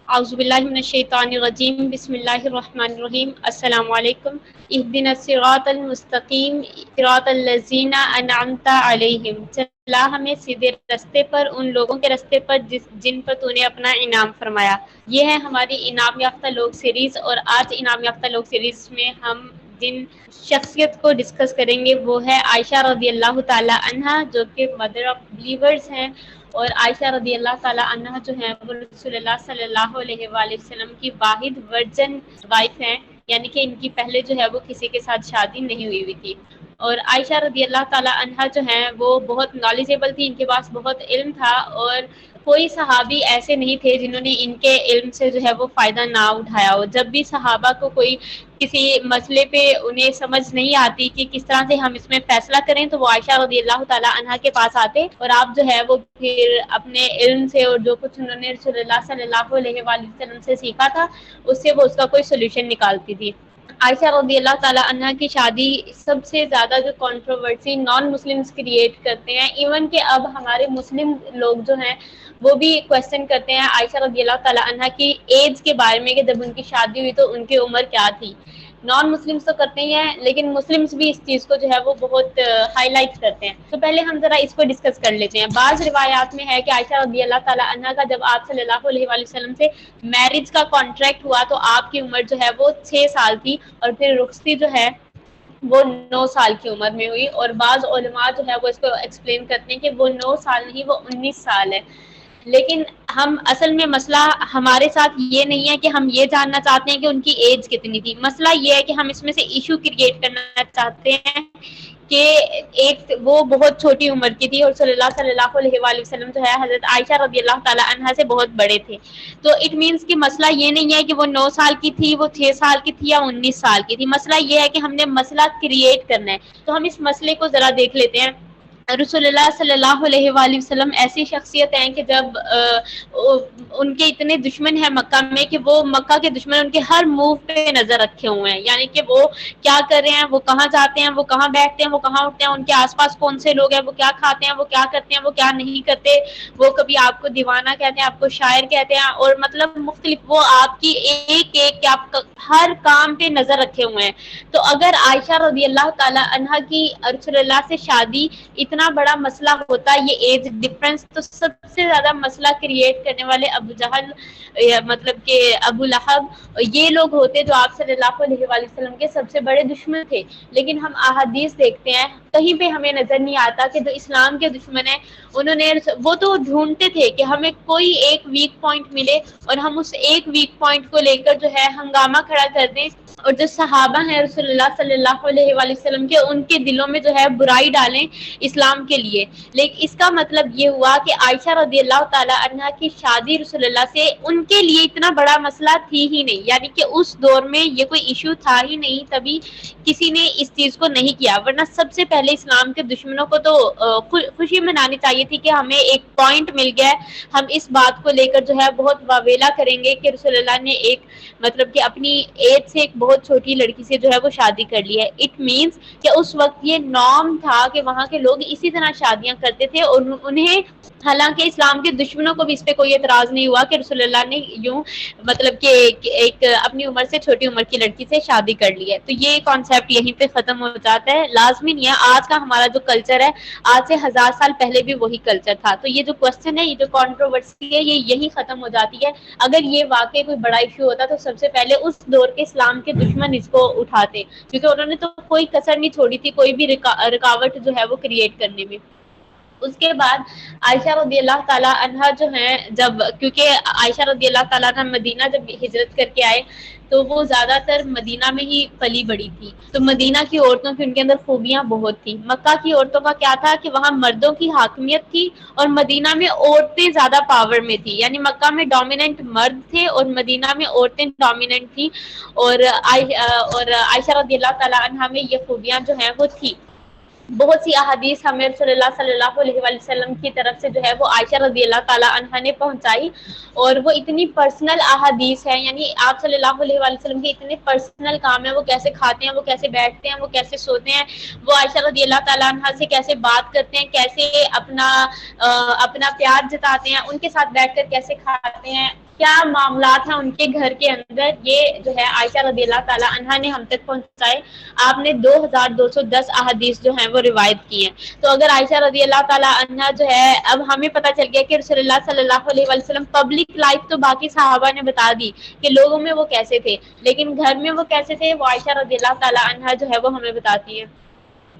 اعوذ باللہ من الشیطان الرجیم بسم اللہ الرحمن الرحیم السلام علیکم اہدنا الصراط المستقیم صراط الذین انعمت علیہم، چلا ہمیں سیدھے رستے پر، ان لوگوں کے رستے پر جن پر تو نے اپنا انعام فرمایا۔ یہ ہے ہماری انعام یافتہ لوگ سیریز، اور آج انعام یافتہ لوگ سیریز میں ہم جن شخصیت کو ڈسکس کریں گے وہ ہے عائشہ رضی اللہ تعالی عنہا، جو کہ مدر آف بلیورز ہیں، اور عائشہ رضی اللہ تعالی عنہا جو ہیں وہ رسول اللہ صلی اللہ علیہ وآلہ وسلم کی واحد ورجن وائف ہیں، یعنی کہ ان کی پہلے جو ہے وہ کسی کے ساتھ شادی نہیں ہوئی تھی۔ اور عائشہ رضی اللہ تعالی عنہا جو ہیں وہ بہت نالجیبل تھی، ان کے پاس بہت علم تھا، اور کوئی صحابی ایسے نہیں تھے جنہوں نے ان کے علم سے جو ہے وہ فائدہ نہ اٹھایا ہو۔ جب بھی صحابہ کو کوئی کسی مسئلے پہ انہیں سمجھ نہیں آتی کہ کس طرح سے ہم اس میں فیصلہ کریں، تو وہ عائشہ رضی اللہ تعالی عنہا کے پاس آتے، اور آپ جو ہے وہ پھر اپنے علم سے اور جو کچھ انہوں نے رسول اللہ صلی اللہ علیہ وآلہ وسلم سے سیکھا تھا اس سے وہ اس کا کوئی سولوشن نکالتی تھی۔ عائشہ رضی اللہ تعالی عنہا کی شادی سب سے زیادہ جو کنٹروورسی نان مسلمز کریٹ کرتے ہیں، ایون کہ اب ہمارے مسلم لوگ جو ہیں وہ بھی کوشچن کرتے ہیں عائشہ رضی اللہ تعالی عنہا کی ایج کے بارے میں کہ جب ان کی شادی ہوئی تو ان کی عمر کیا تھی۔ نان مسلمس تو کرتے ہی ہیں، لیکن مسلمس بھی اس چیز کو جو ہے وہ بہت ہائی لائٹ کرتے ہیں۔ تو پہلے ہم ذرا اس کو ڈسکس کر لیتے ہیں۔ بعض روایات میں ہے کہ عائشہ رضی اللہ تعالی عنہا کا جب آپ صلی اللہ علیہ وآلہ وسلم سے میرج کا کانٹریکٹ ہوا تو آپ کی عمر جو ہے وہ 6 سال تھی، اور پھر رخصتی جو ہے وہ 9 سال کی عمر میں ہوئی، اور بعض علماء جو ہے وہ اس کو ایکسپلین کرتے ہیں کہ وہ 9 سال نہیں، وہ 19 سال ہے۔ لیکن ہم اصل میں مسئلہ ہمارے ساتھ یہ نہیں ہے کہ ہم یہ جاننا چاہتے ہیں کہ ان کی ایج کتنی تھی، مسئلہ یہ ہے کہ ہم اس میں سے ایشو کریٹ کرنا چاہتے ہیں کہ ایک وہ بہت چھوٹی عمر کی تھی، اور صلی اللہ علیہ وآلہ وسلم جو ہے حضرت عائشہ رضی اللہ تعالی عنہا سے بہت بڑے تھے۔ تو اٹ مینس کہ مسئلہ یہ نہیں ہے کہ وہ 9 سال کی تھی، وہ 6 سال کی تھی یا 19 سال کی تھی، مسئلہ یہ ہے کہ ہم نے مسئلہ کریٹ کرنا ہے۔ تو ہم اس مسئلے کو ذرا دیکھ لیتے ہیں۔ رسول اللہ صلی اللہ علیہ وآلہ وسلم ایسی شخصیت ہیں کہ جب ان کے اتنے دشمن ہیں مکہ میں کہ وہ مکہ کے دشمن ان کے ہر موو پہ نظر رکھے ہوئے ہیں، یعنی کہ وہ کیا کر رہے ہیں، وہ کہاں جاتے ہیں، وہ کہاں بیٹھتے ہیں، وہ کہاں اٹھتے ہیں، ان کے آس پاس کون سے لوگ ہیں، وہ کیا کھاتے ہیں، وہ کیا کرتے ہیں، وہ کیا نہیں کرتے، وہ کبھی آپ کو دیوانہ کہتے ہیں، آپ کو شاعر کہتے ہیں، اور مطلب مختلف وہ آپ کی ایک آپ ہر کام پہ نظر رکھے ہوئے ہیں۔ تو اگر عائشہ رضی اللہ تعالی عنہا کی رسول اللہ سے شادی اتنا بڑا مسئلہ ہوتا، یہ ایج ڈفرنس، تو سب سے زیادہ مسئلہ کریٹ کرنے والے ابو جہل، مطلب کہ ابو لہب، یہ لوگ ہوتے جو آپ صلی اللہ علیہ وآلہ وسلم کے سب سے بڑے دشمن تھے۔ لیکن ہم احادیث دیکھتے ہیں، کہیں پہ ہمیں نظر نہیں آتا کہ جو اسلام کے دشمن ہیں انہوں نے وہ تو ڈھونڈتے تھے کہ ہمیں کوئی ایک ویک پوائنٹ ملے اور ہم اس ایک ویک پوائنٹ کو لے کر جو ہے ہنگامہ کھڑا کر دیں، اور جو صحابہ ہیں رسول اللہ صلی اللہ علیہ وآلہ وسلم کے، ان کے دلوں میں جو ہے برائی ڈالیں اسلام کے لیے۔ لیکن اس کا مطلب یہ ہوا کہ عائشہ رضی اللہ تعالی عنہا کی شادی رسول اللہ سے ان کے لیے اتنا بڑا مسئلہ تھی ہی نہیں، یعنی کہ اس دور میں یہ کوئی ایشو تھا ہی نہیں، تبھی کسی نے اس چیز کو نہیں کیا، ورنہ سب سے پہلے اسلام کے دشمنوں کو تو خوشی منانی چاہیے تھی کہ ہمیں ایک پوائنٹ مل گیا ہے، ہم اس بات کو لے کر جو ہے بہت واویلا کریں گے کہ رسول اللہ نے ایک مطلب کہ اپنی ایج سے ایک بہت چھوٹی لڑکی سے جو ہے وہ شادی کر لی ہے۔ اٹ مینس کہ اس وقت یہ نارم تھا کہ وہاں کے لوگ اسی طرح شادیاں کرتے تھے، اور انہیں حالانکہ اسلام کے دشمنوں کو بھی اس پہ کوئی اعتراض نہیں ہوا کہ رسول اللہ نے یوں مطلب کہ ایک اپنی عمر سے چھوٹی عمر کی لڑکی سے شادی کر لی ہے۔ تو یہ کانسیپٹ یہیں پہ ختم ہو جاتا ہے، لازمی نہیں ہے۔ آج کا ہمارا جو کلچر ہے، آج سے 1000 سال پہلے بھی وہی کلچر تھا، تو یہ جو کوسچن ہے، یہ جو کنٹروورسی ہے، یہ یہی ختم ہو جاتی ہے۔ اگر یہ واقعی کوئی بڑا ایشو ہوتا تو سب سے پہلے اس دور کے اسلام کے دشمن اس کو اٹھاتے، کیونکہ انہوں نے تو کوئی کسر نہیں چھوڑی تھی کوئی بھی رکاوٹ جو ہے وہ کریٹ کرنے میں۔ اس کے بعد عائشہ رضی اللہ تعالیٰ عنہا جو ہیں، جب کیونکہ عائشہ رضی اللہ تعالیٰ عنہ مدینہ جب ہجرت کر کے آئے تو وہ زیادہ تر مدینہ میں ہی پلی بڑی تھی، تو مدینہ کی عورتوں کی ان کے اندر خوبیاں بہت تھیں۔ مکہ کی عورتوں کا کیا تھا کہ وہاں مردوں کی حاکمیت تھی، اور مدینہ میں عورتیں زیادہ پاور میں تھی، یعنی مکہ میں ڈومیننٹ مرد تھے اور مدینہ میں عورتیں ڈومیننٹ تھی، اور عائشہ رضی اللہ تعالیٰ عنہا میں یہ خوبیاں جو ہیں وہ تھی۔ بہت سی احادیث ہمیں رسول اللہ صلی اللہ علیہ وآلہ وسلم کی طرف سے جو ہے وہ عائشہ رضی اللہ تعالیٰ عنہا نے پہنچائی، اور وہ اتنی پرسنل احادیث ہیں، یعنی آپ صلی اللہ علیہ وآلہ وسلم کے اتنے پرسنل کام ہیں، وہ کیسے کھاتے ہیں، وہ کیسے بیٹھتے ہیں، وہ کیسے سوتے ہیں، وہ عائشہ رضی اللہ تعالیٰ عنہا سے کیسے بات کرتے ہیں، کیسے اپنا پیار جتاتے ہیں، ان کے ساتھ بیٹھ کر کیسے کھاتے ہیں، کیا معاملات ہیں ان کے گھر کے اندر، یہ جو ہے عائشہ رضی اللہ تعالیٰ عنہا نے ہم تک پہنچائے. آپ نے 2210 احادیث جو ہیں وہ روایت کی ہیں. تو اگر عائشہ رضی اللہ تعالیٰ عنہا جو ہے، اب ہمیں پتہ چل گیا کہ رسول اللہ صلی اللہ علیہ وسلم پبلک لائف تو باقی صحابہ نے بتا دی کہ لوگوں میں وہ کیسے تھے، لیکن گھر میں وہ کیسے تھے وہ عائشہ رضی اللہ تعالیٰ عنہا جو ہے وہ ہمیں بتاتی ہے.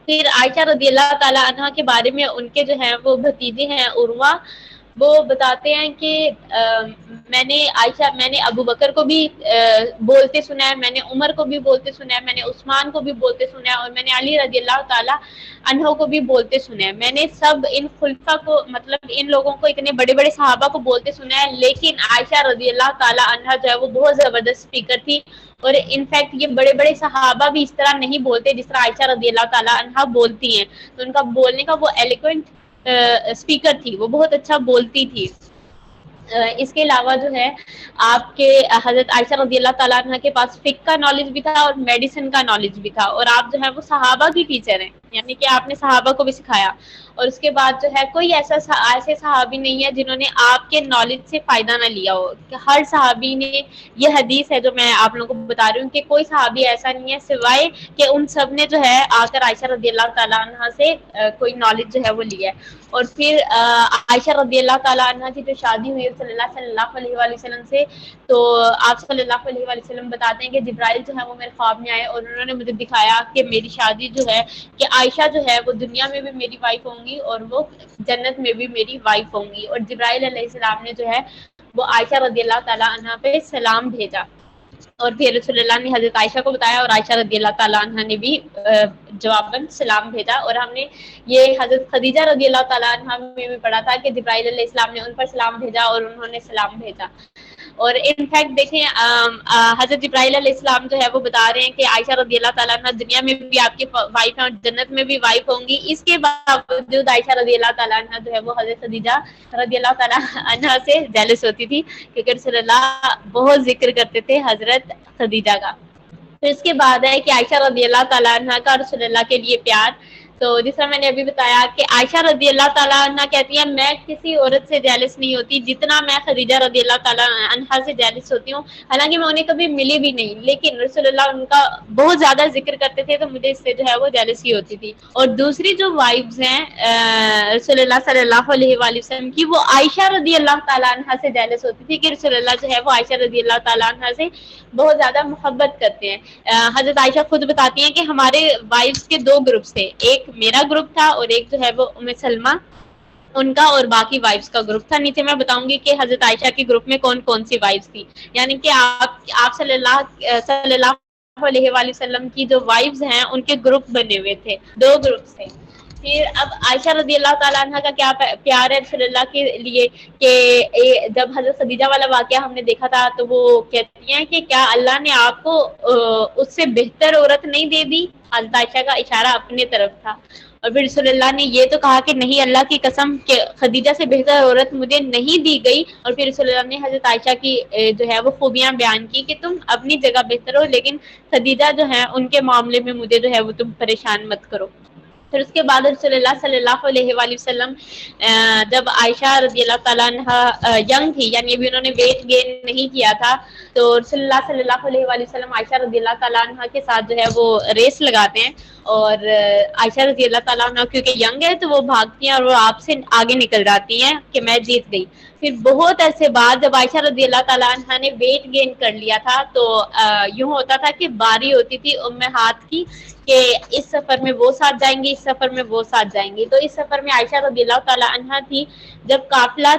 پھر عائشہ رضی اللہ تعالیٰ عنہا کے بارے میں ان کے جو ہیں وہ بھتیجے ہیں عروہ، وہ بتاتے ہیں کہ میں نے ابو بکر کو بھی بولتے سنا ہے، میں نے عمر کو بھی بولتے سنا ہے، میں نے عثمان کو بھی بولتے سنا ہے، اور میں نے علی رضی اللہ تعالیٰ عنہ کو بھی بولتے سنا ہے. میں نے سب ان خلفاء کو، مطلب ان لوگوں کو، اتنے بڑے بڑے صحابہ کو بولتے سنا ہے، لیکن عائشہ رضی اللہ تعالیٰ عنہا جو ہے وہ بہت زبردست اسپیکر تھی. اور انفیکٹ یہ بڑے بڑے صحابہ بھی اس طرح نہیں بولتے جس طرح عائشہ رضی اللہ تعالیٰ عنہا بولتی ہیں. تو ان کا بولنے کا وہ ایلیکوینٹ اسپیکر تھی، وہ بہت اچھا بولتی تھی. اس کے علاوہ جو ہے آپ کے حضرت عائشہ رضی اللہ تعالیٰ عنہ کے پاس فقہ کا نالج بھی تھا اور میڈیسن کا نالج بھی تھا، اور آپ جو ہے وہ صحابہ کی ٹیچر ہیں، یعنی کہ آپ نے صحابہ کو بھی سکھایا. اور اس کے بعد جو ہے کوئی ایسے صحابی نہیں ہے جنہوں نے آپ کے نالج سے فائدہ نہ لیا ہو. کہ ہر صحابی نے، یہ حدیث ہے جو میں آپ لوگوں کو بتا رہی ہوں، کہ کوئی صحابی ایسا نہیں ہے سوائے کہ ان سب نے جو ہے آ کر عائشہ رضی اللہ تعالیٰ عنہ سے کوئی نالج جو ہے وہ لیا ہے. اور پھر عائشہ رضی اللہ تعالیٰ عنہ کی جو شادی ہوئی صلی اللہ علیہ وآلہ وسلم سے، تو آپ صلی اللہ علیہ وآلہ وسلم بتاتے ہیں کہ جبرائیل جو ہے وہ میرے خواب میں آئے اور انہوں نے مجھے دکھایا کہ میری شادی جو ہے، کہ عائشہ جو ہے وہ دنیا میں بھی میری وائف ہوں گی اور وہ جنت میں بھی میری وائف ہوں گی. اور جبرائیل علیہ السلام نے جو ہے وہ عائشہ رضی اللہ تعالیٰ عنہ پہ سلام بھیجا، اور پھر رسول اللہ نے حضرت عائشہ کو بتایا اور عائشہ رضی اللہ تعالیٰ عنہ نے بھی جواباً سلام بھیجا. اور ہم نے یہ حضرت خدیجہ رضی اللہ تعالیٰ عنہ میں بھی پڑھا تھا کہ جبرائیل علیہ السلام نے ان پر سلام بھیجا اور انہوں نے سلام بھیجا. اور انفیکٹ دیکھیں حضرت جبرائیل علیہ السلام جو ہے وہ بتا رہے ہیں کہ عائشہ رضی اللہ تعالیٰ عنہ دنیا میں بھی آپ کی وائف ہیں اور جنت میں بھی وائف ہوں گی. اس کے باوجود عائشہ رضی اللہ تعالیٰ عنہ جو ہے وہ حضرت خدیجہ رضی اللہ تعالیٰ عنہ سے جیلس ہوتی تھی، کیونکہ رسول اللہ بہت ذکر کرتے تھے حضرت خدیجہ کا. پھر اس کے بعد ہے کہ عائشہ رضی اللہ تعالیٰ عنہ کا رسول اللہ کے لیے پیار. تو جس طرح میں نے ابھی بتایا کہ عائشہ رضی اللہ تعالیٰ عنہ کہتی ہیں میں کسی عورت سے جیلس نہیں ہوتی جتنا میں خدیجہ رضی اللہ تعالیٰ عنہ سے جیلس ہوتی ہوں، حالانکہ میں انہیں کبھی ملی بھی نہیں، لیکن رسول اللہ ان کا بہت زیادہ ذکر کرتے تھے تو مجھے اس سے جو ہے وہ جیلسی ہوتی تھی. اور دوسری جو وائفز ہیں رسول اللہ صلی اللہ علیہ وآلہ وسلم کی، وہ عائشہ رضی اللہ تعالیٰ عنہ سے جیلس ہوتی تھی کہ رسول اللہ جو ہے وہ عائشہ رضی اللہ تعالیٰ عنہ سے بہت زیادہ محبت کرتے ہیں. حضرت عائشہ خود بتاتی ہیں کہ ہمارے وائفز کے دو گروپس تھے، ایک میرا گروپ تھا اور ایک جو ہے وہ ام سلمہ ان کا اور باقی وائفز کا گروپ تھا. نیچے میں بتاؤں گی کہ حضرت عائشہ کے گروپ میں کون کون سی وائفز تھی، یعنی کہ آپ صلی اللہ علیہ وآلہ وسلم کی جو وائفز ہیں ان کے گروپ بنے ہوئے تھے، دو گروپس تھے. پھر اب عائشہ رضی اللہ تعالیٰ عنہ کا کیا پیار ہے رسول اللہ کے لیے کہ جب حضرت خدیجہ والا واقعہ ہم نے دیکھا تھا تو وہ کہتی ہیں کہ کیا اللہ نے آپ کو اس سے بہتر عورت نہیں دے دی. حضرت عائشہ کا اشارہ اپنے طرف تھا. اور پھر رسول اللہ نے یہ تو کہا کہ نہیں، اللہ کی قسم کہ خدیجہ سے بہتر عورت مجھے نہیں دی گئی. اور پھر رسول اللہ نے حضرت عائشہ کی جو ہے وہ خوبیاں بیان کی کہ تم اپنی جگہ بہتر ہو، لیکن خدیجہ جو ہے ان کے معاملے میں مجھے جو ہے وہ تم پریشان مت کرو. پھر اس کے بعد رسول اللہ صلی اللہ علیہ وآلہ وسلم جب عائشہ رضی اللہ تعالیٰ عنہ ینگ تھی، یعنی ابھی انہوں نے ویٹ گین نہیں کیا تھا، تو رسول اللہ صلی اللہ علیہ وآلہ وسلم عائشہ رضی اللہ تعالیٰ عنہ کے ساتھ جو ہے وہ ریس لگاتے ہیں. اور عائشہ رضی اللہ تعالیٰ عنہ کیونکہ ینگ ہے تو وہ بھاگتی ہیں اور وہ آپ سے آگے نکل جاتی ہیں کہ میں جیت گئی. پھر بہت عرصے بعد جب عائشہ رضی اللہ تعالیٰ عنہ نے ویٹ گین کر لیا تھا تو یوں ہوتا تھا کہ باری ہوتی تھی امہات کی کہ اس سفر میں وہ ساتھ جائیں گی، اس سفر میں وہ ساتھ جائیں گی. تو اس سفر میں عائشہ رضی اللہ تعالیٰ عنہ تھی. جب قافلہ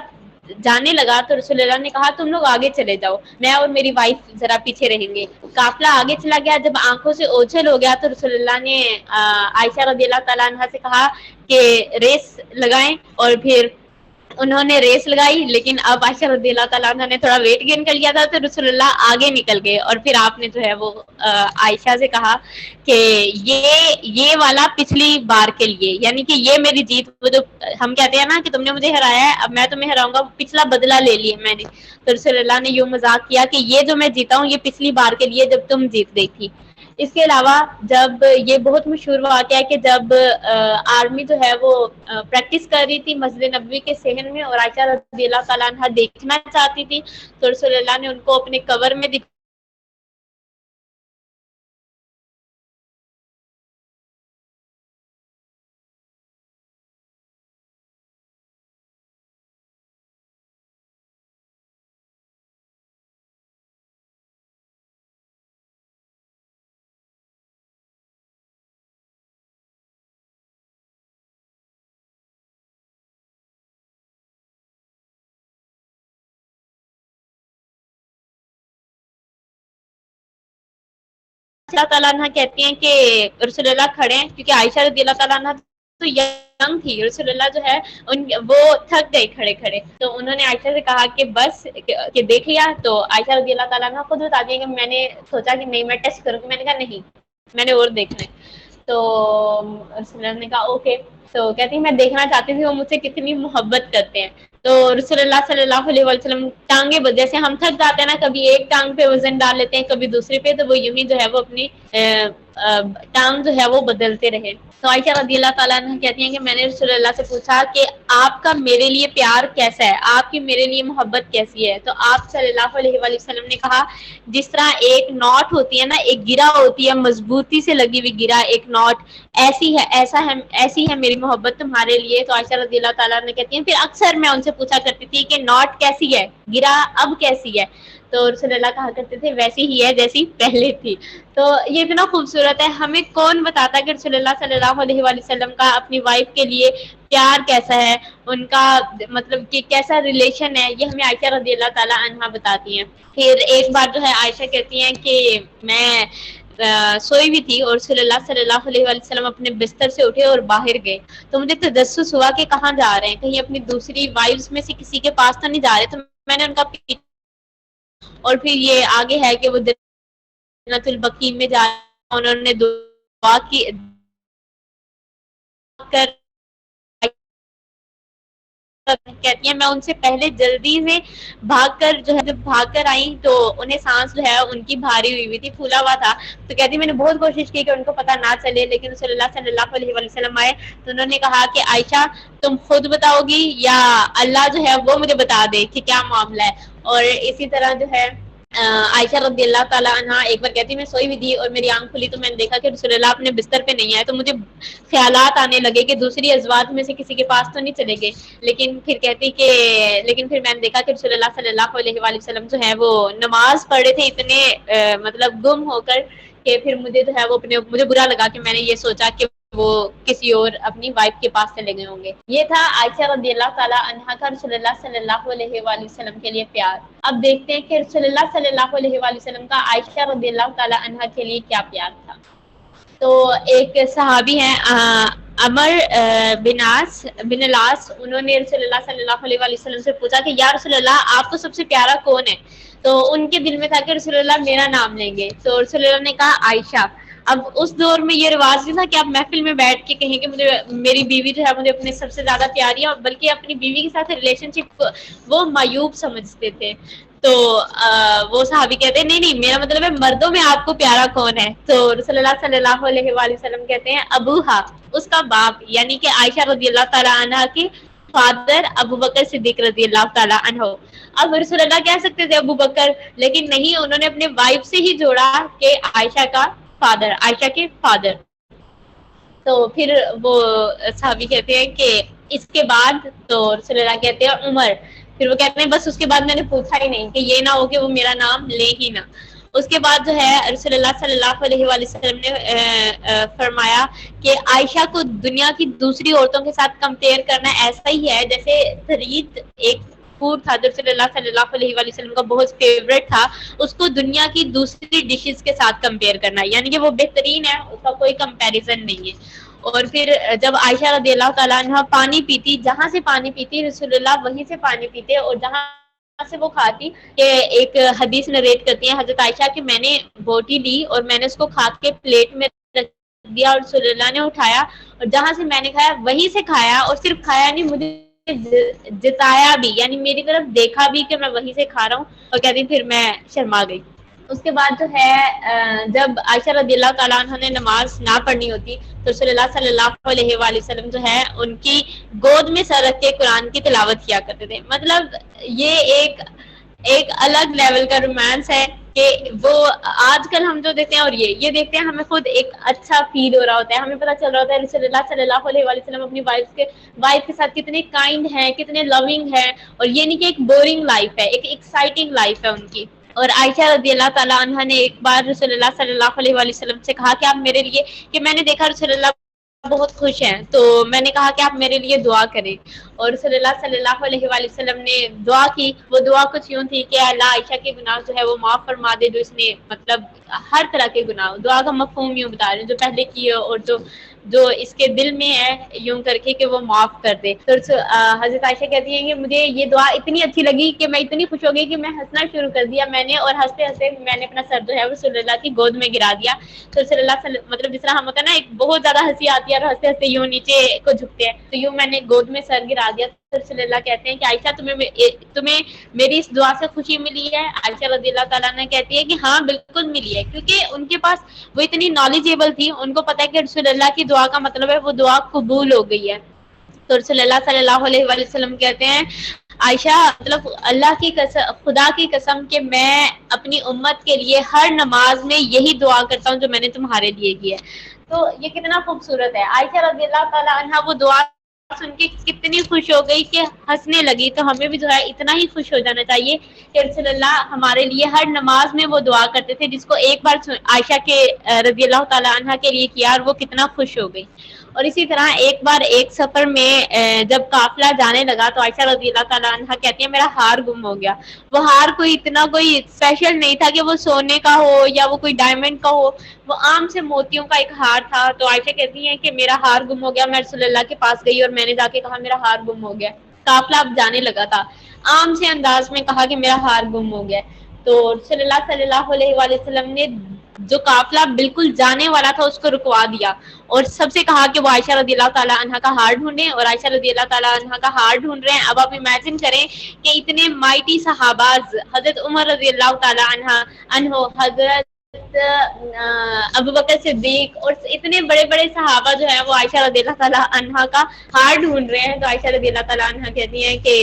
جانے لگا تو رسول اللہ نے کہا تم لوگ آگے چلے جاؤ، میں اور میری وائف ذرا پیچھے رہیں گے. قافلہ آگے چلا گیا، جب آنکھوں سے اوجھل ہو گیا تو رسول اللہ نے عائشہ رضی اللہ تعالیٰ عنہ سے کہا کہ ریس لگائیں، اور پھر انہوں نے ریس لگائی. لیکن اب عائشہ رضی اللہ تعالیٰ عنہ نے تھوڑا ویٹ گین کر لیا تھا تو رسول اللہ آگے نکل گئے. اور پھر آپ نے جو ہے وہ عائشہ سے کہا کہ یہ والا پچھلی بار کے لیے، یعنی کہ یہ میری جیت، وہ جو ہم کہتے ہیں نا کہ تم نے مجھے ہرایا ہے اب میں تمہیں ہراؤں گا، پچھلا بدلہ لے لیا میں نے. تو رسول اللہ نے یوں مذاق کیا کہ یہ جو میں جیتا ہوں یہ پچھلی بار کے لیے جب تم جیت گئی تھی. اس کے علاوہ جب یہ بہت مشہور واقعہ ہے کہ جب آرمی جو ہے وہ پریکٹس کر رہی تھی مسجد نبوی کے صحن میں، اور عائشہ رضی اللہ تعالیٰ عنہ دیکھنا چاہتی تھی، تو رسول اللہ نے ان کو اپنے کور میں اللہ تعالیٰ عنہ کہتی ہیں کہ رسول اللہ کھڑے ہیں، کیونکہ عائشہ رضی اللہ تعالیٰ عنہ تو ینگ تھی، رسول اللہ جو ہے وہ تھک گئے کھڑے کھڑے، تو انہوں نے عائشہ سے کہا کہ بس کہ دیکھ لیا، تو عائشہ رضی اللہ تعالیٰ عنہ خود بتاتی ہیں کہ میں نے سوچا کہ نہیں میں ٹیسٹ کروں گی، میں نے کہا نہیں میں نے اور دیکھنا ہے، تو رسول اللہ نے کہا اوکے، تو کہتی ہیں میں دیکھنا چاہتی تھی وہ مجھ سے کتنی محبت کرتے ہیں، تو رسول اللہ صلی اللہ علیہ وسلم ٹانگیں جیسے ہم تھک جاتے ہیں نا، کبھی ایک ٹانگ پہ وزن ڈال لیتے ہیں کبھی دوسرے پہ، تو وہ یوں ہی جو ہے وہ اپنی ٹانگ جو ہے وہ بدلتے رہے۔ تو عائشہ رضی اللہ تعالیٰ عنہ کہتی ہیں کہ میں نے رسول اللہ سے پوچھا کہ آپ کا میرے لیے پیار کیسا ہے، آپ کی میرے لیے محبت کیسی ہے، تو آپ صلی اللہ علیہ وآلہ وسلم نے کہا جس طرح ایک نوٹ ہوتی ہے نا، ایک گرہ ہوتی ہے مضبوطی سے لگی ہوئی گرہ، ایک نوٹ، ایسی ہے میری محبت تمہارے لیے۔ تو عائشہ رضی اللہ تعالیٰ نے کہتی ہیں پھر اکثر میں ان سے پوچھا کرتی تھی کہ نوٹ کیسی ہے، گرہ اب کیسی ہے، تو رسول اللہ کہا کرتے تھے ویسی ہی ہے جیسی پہلے تھی۔ تو یہ اتنا خوبصورت ہے، ہمیں کون بتاتا کہ رسول اللہ صلی اللہ علیہ وآلہ وسلم کا اپنی وائف کے لیے پیار کیسا ہے، ان کا مطلب کہ کیسا ریلیشن ہے، یہ ہمیں عائشہ رضی اللہ تعالیٰ عنہا بتاتی ہیں۔ پھر ایک بار جو ہے عائشہ کہتی ہیں کہ میں سوئی ہوئی تھی اور رسول اللہ صلی اللہ علیہ وآلہ وسلم اپنے بستر سے اٹھے اور باہر گئے، تو مجھے تجسس ہوا کہ کہاں جا رہے ہیں، کہیں اپنی دوسری وائفز میں سے کسی کے پاس تو نہیں جا رہے، تو میں نے ان کا اور پھر یہ آگے ہے کہ وہ جنت البقیع میں جا انہوں نے دعا کی کر کہتی ہیں میں ان سے پہلے جلدی سے بھاگ کر جو ہے جب بھاگ کر آئی تو انہیں سانس جو ہے ان کی بھاری ہوئی تھی، پھولا ہوا تھا، تو کہتی میں نے بہت کوشش کی کہ ان کو پتہ نہ چلے، لیکن رسول اللہ صلی اللہ علیہ وآلہ وسلم آئے تو انہوں نے کہا کہ عائشہ تم خود بتاؤ گی یا اللہ جو ہے وہ مجھے بتا دے کہ کیا معاملہ ہے۔ اور اسی طرح جو ہے عائشہ رضی اللہ تعالیٰ عنہ ایک بار کہتی میں سوئی ہوئی تھی اور میری آنکھ کھلی تو میں نے دیکھا کہ رسول اللہ اپنے بستر پہ نہیں آئے، تو مجھے خیالات آنے لگے کہ دوسری ازواج میں سے کسی کے پاس تو نہیں چلے گئے، لیکن پھر میں نے دیکھا کہ رسول اللہ صلی اللہ علیہ وآلہ وسلم جو ہے وہ نماز پڑھ رہے تھے اتنے مطلب گم ہو کر کہ پھر مجھے جو ہے وہ مجھے برا لگا کہ میں نے یہ سوچا کہ وہ کسی اور اپنی وائف کے پاس چلے گئے ہوں گے۔ یہ تھا عائشہ رضی اللہ تعالیٰ عنہا کا رسول اللہ صلی اللہ علیہ وآلہ وسلم کے لیے پیار۔ اب دیکھتے ہیں کہ رسول اللہ صلی اللہ علیہ وآلہ وسلم کا عائشہ رضی اللہ تعالیٰ عنہا کے لیے کیا پیار تھا۔ تو ایک صحابی ہیں عمر بن العاص، انہوں نے رسول اللہ صلی اللہ علیہ وآلہ وسلم سے پوچھا کہ یا رسول اللہ آپ کو سب سے پیارا کون ہے، تو ان کے دل میں تھا کہ رسول اللہ میرا نام لیں گے، تو رسول اللہ نے کہا عائشہ۔ اب اس دور میں یہ رواج نہیں تھا کہ آپ محفل میں بیٹھ کے کہیں کہ مجھے میری بیوی جو ہے مجھے اپنے سب سے زیادہ پیاری ہے، بلکہ اپنی بیوی کے ساتھ ریلیشن شپ وہ معیوب سمجھتے تھے، تو وہ صحابی کہتے ہیں نہیں میرا مطلب ہے مردوں میں آپ کو پیارا کون ہے، تو رسول اللہ صلی اللہ علیہ وآلہ وسلم کہتے ہیں ابوہا، اس کا باپ، یعنی کہ عائشہ رضی اللہ تعالیٰ عنہ کی فادر ابو بکر صدیق رضی اللہ تعالیٰ عنہ۔ اب رسول اللہ کہہ سکتے تھے ابو بکر، لیکن نہیں، انہوں نے اپنے وائف سے ہی جوڑا کہ عائشہ کا فادر، عائشہ کے فادر۔ تو پھر وہ صحابی کہتے ہیں کہ اس کے بعد، تو رسول اللہ کہتے ہیں عمر، پھر وہ کہتے ہیں بس اس کے بعد میں نے پوچھا ہی نہیں کہ یہ نہ ہو کہ وہ میرا نام لے ہی نہ۔ اس کے بعد جو ہے رسول اللہ صلی اللہ علیہ وآلہ وسلم نے فرمایا کہ عائشہ کو دنیا کی دوسری عورتوں کے ساتھ کمپیئر کرنا ایسا ہی ہے جیسے تھرید ایک فوڈ تھا جو رسول اللہ صلی اللہ علیہ وآلہ وسلم کا بہت فیوریٹ تھا، اس کو دنیا کی دوسری ڈشز کے ساتھ کمپیئر کرنا، یعنی کہ وہ بہترین ہے، اس کا کوئی کمپیریزن نہیں ہے۔ اور پھر جب عائشہ رضی اللہ تعالیٰ عنہ پانی پیتی، جہاں سے پانی پیتی رسول اللہ وہیں سے پانی پیتے، اور جہاں سے وہ کھاتی، کہ ایک حدیث نریٹ کرتی ہیں حضرت عائشہ کہ میں نے بوٹی لی اور میں نے اس کو کھا کے پلیٹ میں رکھ دیا، اور رسول اللہ نے اٹھایا اور جہاں سے میں نے کھایا وہیں سے کھایا، اور صرف کھایا نہیں، مجھے جتایا بھی، یعنی میری طرف دیکھا بھی کہ میں وہیں سے کھا رہا ہوں، اور کہتی پھر میں شرما گئی۔ اس کے بعد جو ہے جب عائشہ رضی اللہ تعالیٰ عنہ نے نماز نہ پڑھنی ہوتی تو رسول اللہ صلی اللہ علیہ وآلہ وسلم جو ہے ان کی گود میں سر رکھ کے قرآن کی تلاوت کیا کرتے تھے. مطلب یہ ایک الگ لیول کا رومانس ہے کہ وہ آج کل ہم جو دیکھتے ہیں اور یہ دیکھتے ہیں ہمیں خود ایک اچھا فیل ہو رہا ہوتا ہے, ہمیں پتہ چل رہا ہوتا ہے رسول اللہ صلی اللہ علیہ وآلہ وسلم اپنی وائف کے ساتھ کتنے کائنڈ ہیں, کتنے لونگ ہیں, اور یہ نہیں کہ ایک بورنگ لائف ہے, ایک ایکسائٹنگ لائف ہے ان کی. اور عائشہ رضی اللہ تعالیٰ عنہ نے ایک بار رسول اللہ صلی اللہ علیہ وآلہ وسلم سے کہا کہ آپ میرے لیے, کہ میں نے دیکھا رسول اللہ بہت خوش ہیں, تو میں نے کہا کہ آپ میرے لیے دعا کریں. اور رسول اللہ صلی اللہ علیہ وآلہ وسلم نے دعا کی. وہ دعا کچھ یوں تھی کہ اللہ عائشہ کے گناہ جو ہے وہ معاف فرما دے, جو اس نے مطلب ہر طرح کے گناہ, دعا کا مفہوم یوں بتا رہے ہیں, جو پہلے کیے اور جو اس کے دل میں ہے یوں کر کے کہ وہ معاف کر دے. تو حضرت عائشہ کہتی ہیں کہ مجھے یہ دعا اتنی اچھی لگی کہ میں اتنی خوش ہو گئی کہ میں ہنسنا شروع کر دیا میں نے, اور ہنستے ہنستے میں نے اپنا سر جو ہے وہ رسول اللہ کی گود میں گرا دیا. تو رسول اللہ مطلب جس طرح ہم ہوتا ہے نا ایک بہت زیادہ ہنسی آتی ہے اور ہنستے ہنستے یوں نیچے کو جھکتے ہیں, تو یوں میں نے گود میں سر گرا دیا. رسول اللہ کہتے ہیں کہ عائشہ تمہیں میری اس دعا سے خوشی ملی ہے؟ عائشہ رضی اللہ تعالیٰ نے کہتی ہے کہ ہاں بالکل ملی ہے, کیونکہ ان کے پاس وہ اتنی نالجیبل تھی, ان کو پتا ہے کہ رسول اللہ کی دعا کا مطلب ہے وہ دعا قبول ہو گئی ہے. تو رسول اللہ صلی اللہ علیہ وآلہ وسلم کہتے ہیں عائشہ مطلب اللہ کی قسم, خدا کی قسم کہ میں اپنی امت کے لیے ہر نماز میں یہی دعا کرتا ہوں جو میں نے تمہارے لیے کی ہے. تو یہ کتنا خوبصورت ہے. عائشہ رضی اللہ تعالیٰ عنہا وہ دعا سن کے کتنی خوش ہو گئی کہ ہنسنے لگی. تو ہمیں بھی جو ہے اتنا ہی خوش ہو جانا چاہیے کہ رسول اللہ ہمارے لیے ہر نماز میں وہ دعا کرتے تھے جس کو ایک بار عائشہ کے رضی اللہ تعالیٰ عنہ کے لیے کیا اور وہ کتنا خوش ہو گئی. اور اسی طرح ایک بار ایک سفر میں جب قافلہ جانے لگا تو عائشہ رضی اللہ تعالیٰ عنہ کہتی ہے میرا ہار گم ہو گیا. وہ ہار کوئی اتنا کوئی اسپیشل نہیں تھا کہ وہ سونے کا ہو یا وہ کوئی ڈائمنڈ کا ہو, وہ عام سے موتیوں کا ایک ہار تھا. تو عائشہ کہتی ہیں کہ میرا ہار گم ہو گیا. میں رسول اللہ کے پاس گئی اور میں نے جا کے کہا میرا ہار گم ہو گیا. قافلہ اب جانے لگا تھا, عام سے انداز میں کہا کہ میرا ہار گم ہو گیا. تو رسول اللہ صلی اللہ علیہ وآلہ وسلم نے جو قافلہ بالکل جانے والا تھا اس کو رکوا دیا اور سب سے کہا کہ وہ عائشہ رضی اللہ تعالیٰ عنہ کا ہار ڈھونڈیں, اور عائشہ رضی اللہ تعالیٰ عنہ کا ہار ڈھونڈ رہے ہیں. اب آپ امیجن کریں کہ اتنے مائٹی صحاباز, حضرت عمر رضی اللہ تعالیٰ عنہ, حضرت ابو بکر صدیق اور اتنے بڑے بڑے صحابہ جو ہیں وہ عائشہ رضی اللہ تعالیٰ عنہ کا ہار ڈھونڈ رہے ہیں. تو عائشہ رضی اللہ تعالیٰ عنہ کہتی ہیں کہ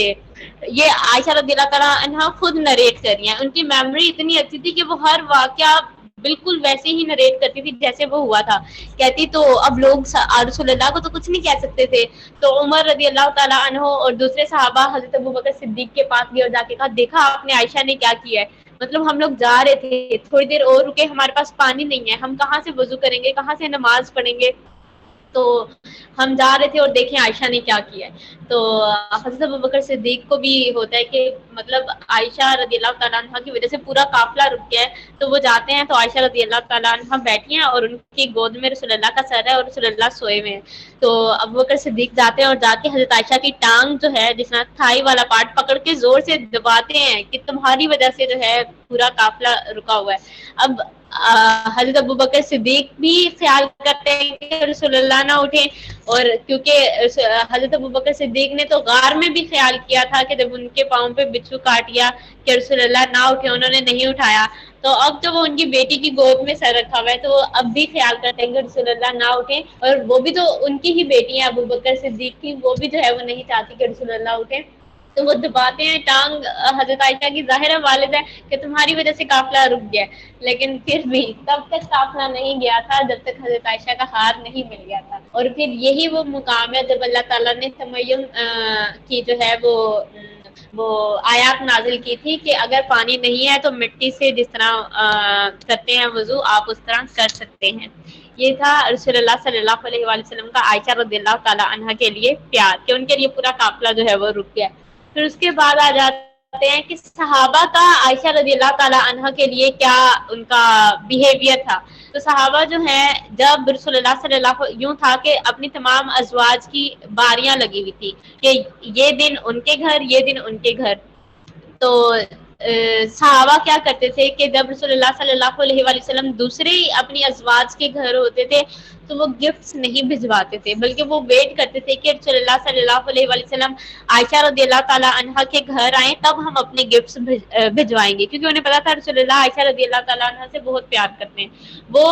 یہ عائشہ رضی اللہ تعالیٰ عنہ خود نریٹ کر رہی ہیں. ان کی میموری اتنی اچھی تھی کہ وہ ہر واقعہ بالکل ویسے ہی نریٹ کرتی تھی جیسے وہ ہوا تھا. کہتی تو اب لوگ رسول اللہ کو تو کچھ نہیں کہہ سکتے تھے, تو عمر رضی اللہ تعالیٰ عنہ اور دوسرے صحابہ حضرت ابو بکر صدیق کے پاس گئے اور جا کے کہا دیکھا آپ نے عائشہ نے کیا کیا ہے. مطلب ہم لوگ جا رہے تھے, تھوڑی دیر اور رکے, ہمارے پاس پانی نہیں ہے, ہم کہاں سے وضو کریں گے, کہاں سے نماز پڑھیں گے, تو ہم جا رہے تھے اور دیکھیں عائشہ نے کیا کیا ہے. تو حضرت ابوبکر صدیق کو بھی ہوتا ہے کہ مطلب عائشہ رضی اللہ تعالیٰ عنہ کی وجہ سے پورا قافلہ رک گیا ہے, تو وہ جاتے ہیں تو عائشہ رضی اللہ تعالیٰ عنہ بیٹھی ہیں اور ان کی گود میں رسول اللہ کا سر ہے اور رسول اللہ سوئے ہوئے ہیں. تو ابوبکر صدیق جاتے ہیں اور جا کے حضرت عائشہ کی ٹانگ جو ہے جس طرح تھائی والا پارٹ پکڑ کے زور سے دباتے ہیں کہ تمہاری وجہ سے جو ہے پورا قافلہ رکا ہوا ہے. اب حضرت ابوبکر صدیق بھی خیال کرتے ہیں کہ رسول اللہ نہ اٹھے, اور کیونکہ حضرت ابوبکر صدیق نے تو غار میں بھی خیال کیا تھا کہ جب ان کے پاؤں پہ بچھو کاٹ گیا کہ رسول اللہ نہ اٹھے, انہوں نے نہیں اٹھایا. تو اب تو وہ ان کی بیٹی کی گود میں سر رکھا ہوا ہے تو وہ اب بھی خیال کرتے ہیں کہ رسول اللہ نہ اٹھے, اور وہ بھی تو ان کی ہی بیٹی ہے ابوبکر صدیق کی, وہ بھی جو ہے وہ نہیں چاہتی کہ رسول اللہ اٹھے. تو وہ دباتے ہیں ٹانگ حضرت عائشہ کی, ظاہر ہے والد ہے کہ تمہاری وجہ سے قافلہ رک گیا, لیکن پھر بھی تب تک قافلہ نہیں گیا تھا جب تک حضرت عائشہ کا ہار نہیں مل گیا تھا. اور پھر یہی وہ مقام ہے جب اللہ تعالیٰ نے تمیم کی جو ہے وہ آیات نازل کی تھی کہ اگر پانی نہیں ہے تو مٹی سے جس طرح کرتے ہیں وضو آپ اس طرح کر سکتے ہیں. یہ تھا رسول اللہ صلی اللہ علیہ وآلہ وسلم کا عائشہ رضی اللہ تعالیٰ عنہ کے لیے پیار کہ ان کے لیے پورا قافلہ جو ہے وہ رک گیا. پھر اس کے بعد آ جاتے ہیں کہ صحابہ کا عائشہ رضی اللہ تعالیٰ عنہ کے لیے کیا ان کا بیہیویئر تھا. تو صحابہ جو ہیں جب رسول اللہ صلی اللہ یوں تھا کہ اپنی تمام ازواج کی باریاں لگی ہوئی تھی کہ یہ دن ان کے گھر, یہ دن ان کے گھر. تو صحابہ کیا کرتے تھے کہ جب رسول اللہ صلی اللہ علیہ وآلہ وسلم دوسرے اپنی ازواج کے گھر ہوتے تھے تو وہ گفٹس نہیں بھجواتے تھے، بلکہ وہ ویٹ کرتے تھے کہ رسول اللہ صلی اللہ علیہ وآلہ وسلم عائشہ رضی اللہ تعالی عنہا کے گھر آئیں تب ہم اپنے گفٹس بھجوائیں گے، کیونکہ انہیں پتا تھا رسول اللہ عائشہ رضی اللہ تعالی عنہا سے بہت پیار کرتے ہیں. وہ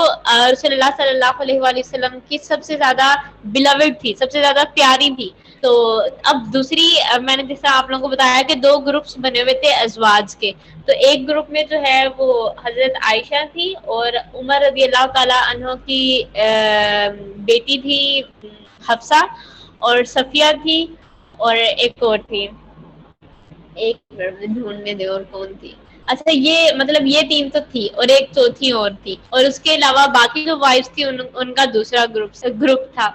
رسول اللہ صلی اللہ علیہ وآلہ وسلم کی سب سے زیادہ بلاوڈ تھی، سب سے زیادہ پیاری تھی. تو اب دوسری میں نے جیسا آپ لوگوں کو بتایا کہ دو گروپس بنے ہوئے تھے ازواج کے، تو ایک گروپ میں جو ہے وہ حضرت عائشہ تھی اور عمر رضی اللہ تعالی عنہ کی بیٹی تھی حفصہ، اور صفیہ تھی، اور ایک اور تھی، ایک ڈھونڈنے دے اور کون تھی. اچھا یہ مطلب یہ تین تو تھی اور ایک چوتھی اور تھی، اور اس کے علاوہ باقی جو وائفز تھی ان کا دوسرا گروپ تھا.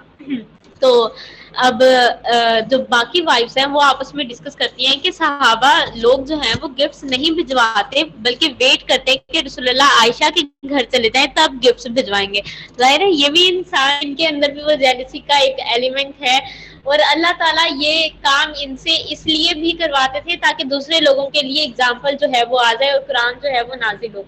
تو اب جو باقی وائفز ہیں وہ آپس میں ڈسکس کرتی ہیں کہ صحابہ لوگ جو ہیں وہ گفٹس نہیں بھجواتے بلکہ ویٹ کرتے ہیں کہ رسول اللہ عائشہ کے گھر چلے جائیں تب گفٹس بھجوائیں گے. ظاہر ہے یہ بھی انسان کے اندر بھی وہ جیلسی کا ایک ایلیمنٹ ہے، اور اللہ تعالیٰ یہ کام ان سے اس لیے بھی کرواتے تھے تاکہ دوسرے لوگوں کے لیے اگزامپل جو ہے وہ آ جائے اور قرآن جو ہے وہ نازل ہو.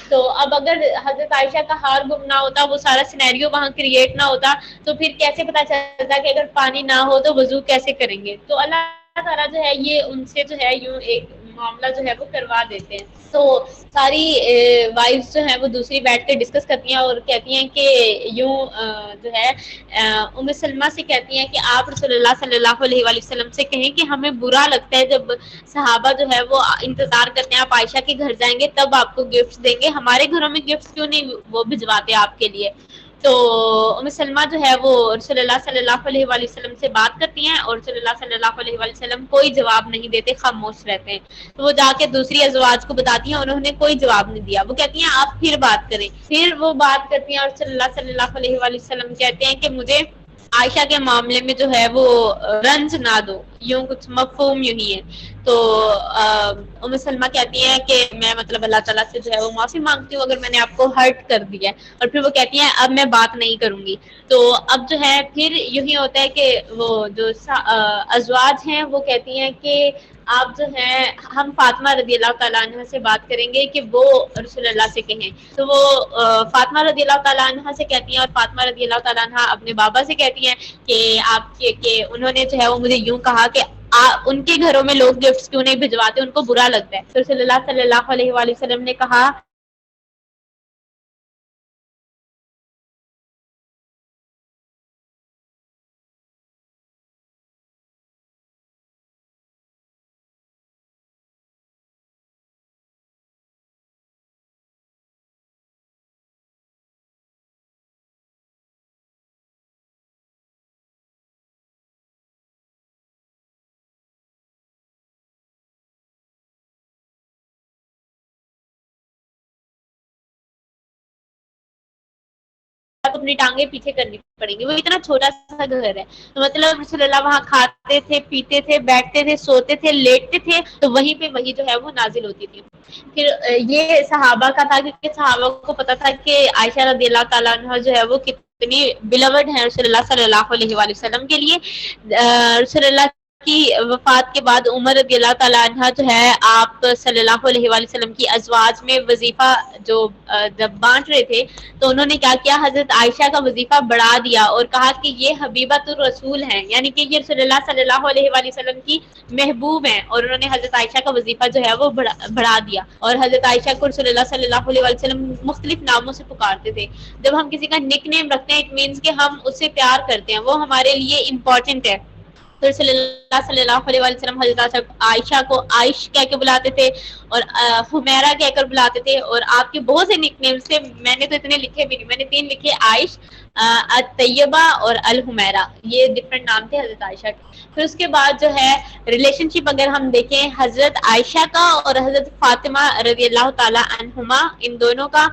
تو اب اگر حضرت عائشہ کا ہار گم نہ ہوتا، وہ سارا سینیریو وہاں کریٹ نہ ہوتا، تو پھر کیسے پتا چلتا کہ اگر پانی نہ ہو تو وضو کیسے کریں گے. تو اللہ تعالیٰ جو ہے یہ ان سے جو ہے یوں ایک معاملہ جو ہے وہ کروا دیتے ہیں. تو ساری وائفز جو ہیں وہ دوسری بیٹھ کے ڈسکس کرتی ہیں اور کہتی ہیں کہ یوں جو ہے ام سلمہ سے کہتی ہیں کہ آپ رسول اللہ صلی اللہ علیہ وآلہ وسلم سے کہیں کہ ہمیں برا لگتا ہے جب صحابہ جو ہے وہ انتظار کرتے ہیں آپ عائشہ کے گھر جائیں گے تب آپ کو گفٹس دیں گے، ہمارے گھروں میں گفٹس کیوں نہیں وہ بھجواتے آپ کے لیے. تو ام سلمہ جو ہے وہ رسول اللہ صلی اللہ علیہ وآلہ وسلم سے بات کرتی ہیں اور رسول اللہ صلی اللہ علیہ وآلہ وسلم کوئی جواب نہیں دیتے، خاموش رہتے ہیں. تو وہ جا کے دوسری ازواج کو بتاتی ہیں، انہوں نے کوئی جواب نہیں دیا. وہ کہتی ہیں آپ پھر بات کریں، پھر وہ بات کرتی ہیں اور صلی اللہ علیہ وآلہ وسلم کہتے ہیں کہ مجھے عائشہ کے معاملے میں جو ہے وہ رنج نہ دو، یوں کچھ مفہوم یوں ہی ہے. تو ام سلمہ کہتی ہیں کہ میں مطلب اللہ تعالیٰ سے جو ہے وہ معافی مانگتی ہوں اگر میں نے آپ کو ہرٹ کر دیا ہے، اور پھر وہ کہتی ہیں اب میں بات نہیں کروں گی. تو اب جو ہے پھر یوں ہی ہوتا ہے کہ وہ جو ازواج ہیں وہ کہتی ہیں کہ آپ جو ہیں ہم فاطمہ رضی اللہ تعالیٰ عنہ سے بات کریں گے کہ وہ رسول اللہ سے کہیں. تو وہ فاطمہ رضی اللہ تعالیٰ عنہ سے کہتی ہیں اور فاطمہ رضی اللہ تعالیٰ عنہ اپنے بابا سے کہتی ہیں کہ آپ کہ انہوں نے جو ہے وہ مجھے یوں کہا کہ ان کے گھروں میں لوگ گفٹس کیوں نہیں بھجواتے، ان کو برا لگتا ہے. تو رسول اللہ صلی اللہ علیہ وآلہ وسلم نے کہا اپنی ٹانگیں پیچھے کرنی پڑیں گی، وہ اتنا چھوٹا سا گھر ہے. تو مطلب رسول اللہ وہاں کھاتے تھے، پیتے تھے، بیٹھتے تھے، سوتے تھے، لیٹتے تھے، تو وہیں پہ وہی جو ہے وہ نازل ہوتی تھی. پھر یہ صحابہ کا تھا کیونکہ صحابہ کو پتا تھا کہ عائشہ رضی اللہ تعالیٰ عنہ جو ہے وہ کتنی بلوڈ ہے رسول اللہ صلی اللہ علیہ وآلہ وسلم کے لیے. رسول اللہ کی وفات کے بعد عمر رضی اللہ تعالیٰ عنہ جو ہے آپ صلی اللہ علیہ وآلہ وسلم کی ازواج میں وظیفہ جو جب بانٹ رہے تھے تو انہوں نے کیا کیا، حضرت عائشہ کا وظیفہ بڑھا دیا اور کہا کہ یہ حبیبۃ الرسول ہیں، یعنی کہ یہ رسول اللہ صلی اللہ علیہ وآلہ وسلم کی محبوب ہیں، اور انہوں نے حضرت عائشہ کا وظیفہ جو ہے وہ بڑھا دیا. اور حضرت عائشہ کو رسول اللہ صلی اللہ علیہ وآلہ وسلم مختلف ناموں سے پکارتے تھے. جب ہم کسی کا نک نیم رکھتے ہیں اٹ مینس کہ ہم اس سے پیار کرتے ہیں، وہ ہمارے لیے امپورٹنٹ ہے. تو رسول اللہ صلی اللہ علیہ وآلہ وسلم حضرت عائشہ کو عائش کہہ کے بلاتے تھے اور حمیرہ کہہ کر بلاتے تھے، اور آپ کے بہت سے نک نیم سے میں نے تو اتنے لکھے بھی نہیں، میں نے 3 لکھے، عائش، الطیبہ اور الحمیرہ، یہ ڈفرنٹ نام تھے حضرت عائشہ کے. پھر اس کے بعد جو ہے ریلیشن شپ اگر ہم دیکھیں حضرت عائشہ کا اور حضرت فاطمہ رضی اللہ تعالی عنہما، ان دونوں کا،